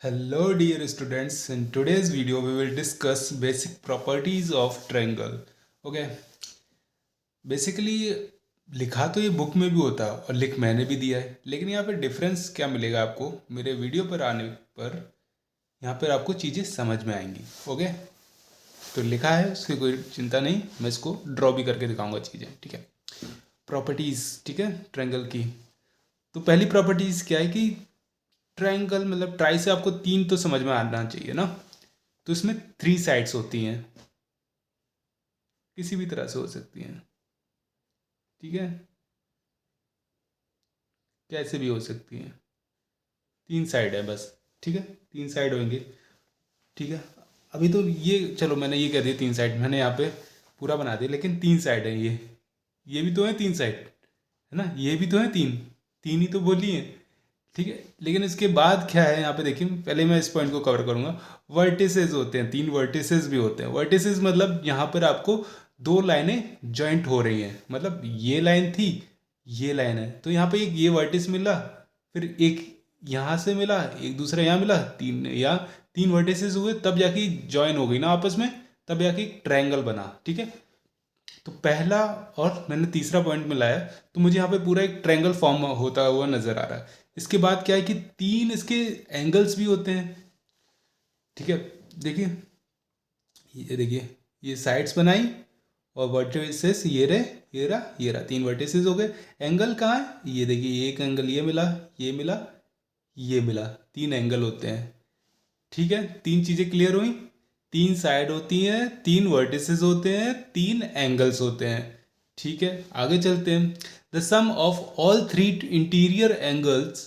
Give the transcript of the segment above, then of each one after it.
Hello dear students, in today's video we will discuss basic properties of triangle. Okay, basically लिखा तो ये book में भी होता है और लिख मैंने भी दिया है, लेकिन यहाँ पे डिफरेंस क्या मिलेगा आपको मेरे वीडियो पर आने पर यहाँ पर आपको चीज़ें समझ में आएंगी। ओके, तो लिखा है उसकी कोई चिंता नहीं, मैं इसको ड्रॉ भी करके दिखाऊंगा चीज़ें। ठीक है, प्रॉपर्टीज़, ठीक है, ट्रायंगल की। तो पहली प्रॉपर्टीज़ क्या है कि ट्रायंगल मतलब ट्राई से आपको तीन तो समझ में आना चाहिए ना। तो इसमें थ्री साइड्स होती हैं, किसी भी तरह से हो सकती हैं। ठीक है, कैसे भी हो सकती हैं, तीन साइड है बस। ठीक है, तीन साइड होंगे। ठीक है, अभी तो ये चलो मैंने ये कह दिया तीन साइड, मैंने यहाँ पे पूरा बना दिया, लेकिन तीन साइड है ये भी तो है तीन साइड, है ना, ये भी तो है तीन, तीन ही तो बोली है। ठीक है, लेकिन इसके बाद क्या है यहाँ पे देखिए, पहले मैं इस पॉइंट को कवर करूँगा। वर्टिसेस होते हैं, तीन वर्टिसेस भी होते हैं। वर्टिसेस मतलब यहाँ पर आपको दो लाइनें जॉइंट हो रही हैं, मतलब ये लाइन थी, ये लाइन है, तो यहाँ पे एक ये वर्टिस मिला, फिर एक यहाँ से मिला, एक दूसरा यहाँ मिला, तीन या तीन वर्टिसेस हुए, तब जाके जॉइन हो गई ना आपस में, तब जाके एक ट्रायंगल बना। ठीक है, तो पहला और मैंने तीसरा पॉइंट मिलाया, तो मुझे यहाँ पे पूरा एक ट्रायंगल फॉर्म होता हुआ नजर आ रहा है। इसके बाद क्या है कि तीन इसके एंगल्स भी होते हैं। ठीक है, देखिए, ये देखिए, ये साइड्स बनाई और वर्टिसेस ये रहे, ये रहा, ये रहा, तीन वर्टिसेस हो गए। एंगल कहाँ है, ये देखिए, एक एंगल ये मिला, ये मिला, ये मिला, तीन एंगल होते हैं। ठीक है, तीन चीज़ें क्लियर हुई, तीन साइड होती हैं, तीन वर्टिसेस होते हैं, तीन एंगल्स होते हैं। ठीक है, आगे चलते हैं। The sum of all three interior angles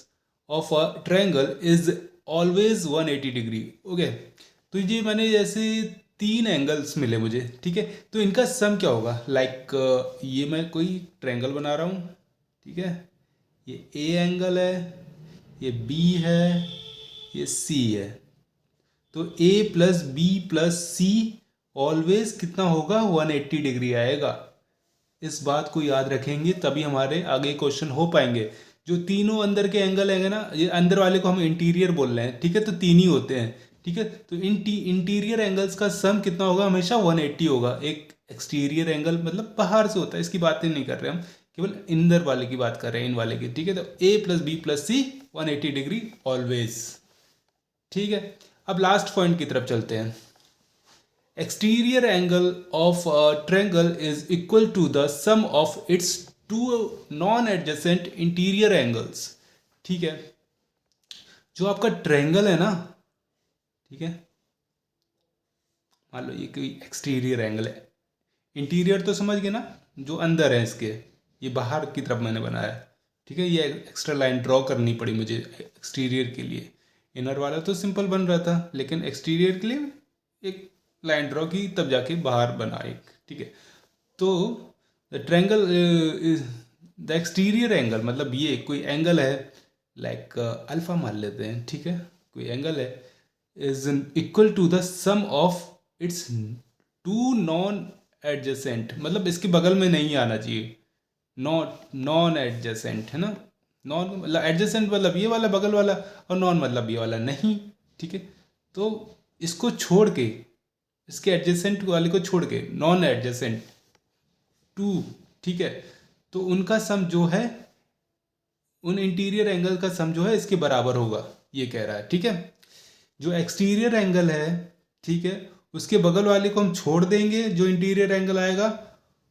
of a triangle is always 180 degree. Okay, तो ये मैंने जैसे तीन एंगल्स मिले मुझे, ठीक है, तो इनका सम क्या होगा। लाइक ये मैं कोई ट्रायंगल बना रहा हूँ, ठीक है, ये ए एंगल है, ये बी है, ये सी है। तो A plus B plus C always कितना होगा, 180 डिग्री आएगा। इस बात को याद रखेंगे तभी हमारे आगे क्वेश्चन हो पाएंगे। जो तीनों अंदर के एंगल हैंगे ना, ये अंदर वाले को हम इंटीरियर बोल रहे हैं, ठीक है, तो तीन ही होते हैं। ठीक है, तो इंटीरियर एंगल्स का सम कितना होगा, हमेशा 180 होगा। एक एक्सटीरियर एंगल मतलब बाहर से होता है, इसकी बातें नहीं कर रहे हम, केवल इंदर वाले की बात कर रहे हैं, इन वाले की। ठीक है, तो A plus B plus C 180 degree always. ठीक है, अब लास्ट पॉइंट की तरफ चलते हैं। Exterior angle of a triangle is equal to the sum of its two non adjacent interior angles. ठीक है, जो आपका ट्रायंगल है ना, ठीक है, मान लो ये कोई एक्सटीरियर एंगल है, इंटीरियर तो समझ गए ना, जो अंदर है इसके, ये बाहर की तरफ मैंने बनाया। ठीक है, ये एक्स्ट्रा लाइन ड्रॉ करनी पड़ी मुझे एक्सटीरियर के लिए। इनर वाला तो सिंपल बन रहा था, लेकिन एक्सटीरियर के लिए एक लाइन ड्रॉ की, तब जाके बाहर बना एक। ठीक है, तो the triangle, the exterior angle मतलब ये कोई एंगल है, लाइक अल्फा मान लेते हैं। ठीक है, कोई एंगल है, is equal to the sum of its two non adjacent, मतलब इसके बगल में नहीं आना चाहिए, नॉट नॉन एडजेसेंट, है ना। नॉन मतलब एडजेसेंट मतलब ये वाला बगल वाला, और नॉन मतलब ये वाला नहीं। ठीक है, तो इसको छोड़ के, इसके एडजेसेंट वाले को छोड़ के, नॉन एडजेसेंट टू, ठीक है, तो उनका सम जो है, उन इंटीरियर एंगल का सम जो है इसके बराबर होगा, ये कह रहा है। ठीक है, जो एक्सटीरियर एंगल है, ठीक है, उसके बगल वाले को हम छोड़ देंगे, जो इंटीरियर एंगल आएगा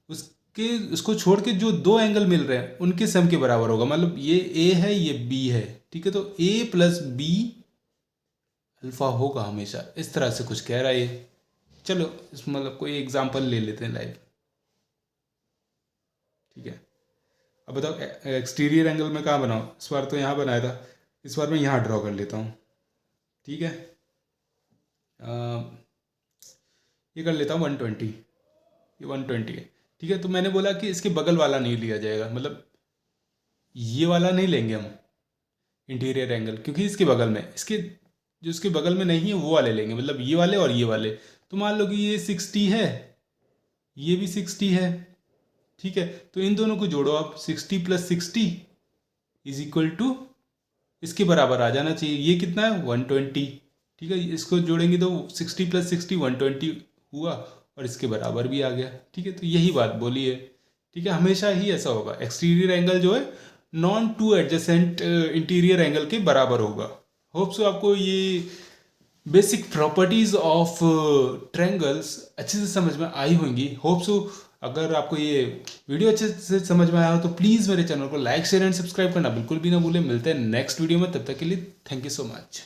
उसके, उसको छोड़ के जो दो एंगल मिल रहे हैं उनके सम के बराबर होगा। मतलब ये ए है, ये बी है, ठीक है, तो ए प्लस बी अल्फा होगा हमेशा, इस तरह से कुछ कह रहा है ये। चलो इस मतलब कोई एग्जांपल ले लेते हैं लाइव। ठीक है, अब बताओ एक्सटीरियर एंगल में कहाँ बनाऊँ, इस बार तो यहाँ बनाया था, इस बार मैं यहाँ ड्रॉ कर लेता हूँ। ठीक है, ये कर लेता हूँ 120, ये 120 है। ठीक है, तो मैंने बोला कि इसके बगल वाला नहीं लिया जाएगा, मतलब ये वाला नहीं लेंगे हम इंटीरियर एंगल, क्योंकि इसके बगल में, इसके जो इसके बगल में नहीं है वो वाले लेंगे, मतलब ये वाले और ये वाले। तो मान लो कि ये 60 है, ये भी 60 है। ठीक है, तो इन दोनों को जोड़ो आप, 60 प्लस 60 इज इक्वल टू इसके बराबर आ जाना चाहिए। ये कितना है 120, ठीक है, इसको जोड़ेंगे तो 60 + 60 120 हुआ और इसके बराबर भी आ गया, ठीक है। तो यही बात बोली है, ठीक है, हमेशा ही ऐसा होगा, एक्सटीरियर एंगल जो है known two adjacent interior angle के बराबर होगा। होप सो आपको ये बेसिक प्रॉपर्टीज ऑफ ट्रायंगल्स अच्छे से समझ में आई होंगी। होप सो अगर आपको ये वीडियो अच्छे से समझ में आया हो तो प्लीज़ मेरे चैनल को लाइक शेयर एंड सब्सक्राइब करना बिल्कुल भी ना भूलें। मिलते हैं नेक्स्ट वीडियो में, तब तक के लिए थैंक यू सो मच।